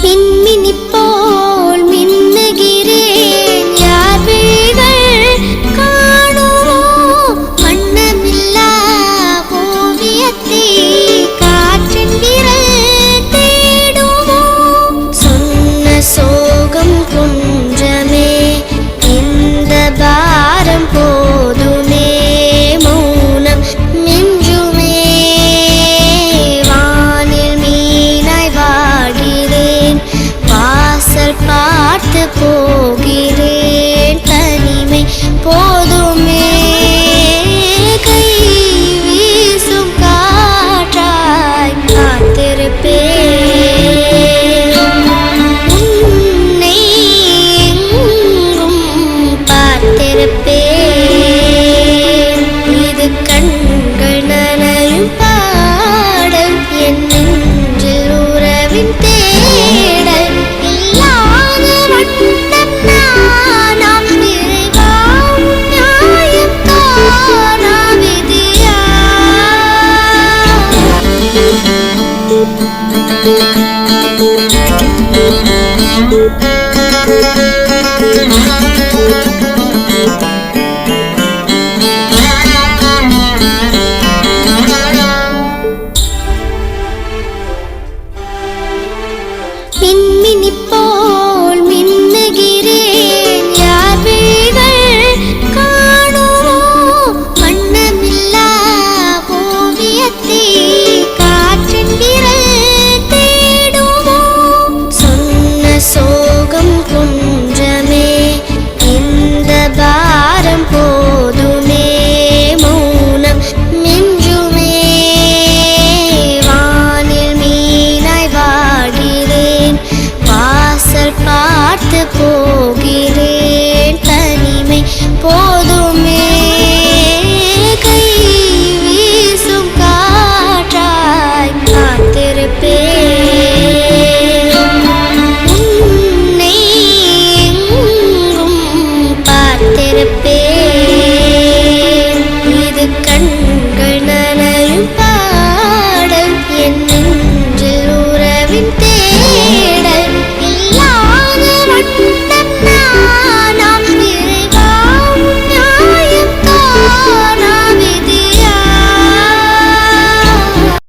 மின்மினி போல் மின்னுகிறேன் யார் விழிகள் காணுமோ வண்ணமில்லா ஓவியத்தை காற்றின் விரல் தேடுமோ சொன்ன சோகம் குன்றமே இந்த பாரம் போதுமே மௌனம் மிஞ்சுமே வானில் மீனாய் வாடுகிறேன் வாசல் பார்த்து போகிறேன் தனிமை போதுமே கை வீசும் காற்றாய் காத்திருப்பேன் உன்னை எங்கும் பார்த்திருப்பேன் இது கண்கள் நனையும் பாடல் என் நெஞ்சில் உறவின் தேடல் இல்லாத வட்டம் நானா நிறைவாம் நியாயம் தானா விதியா மின்மினி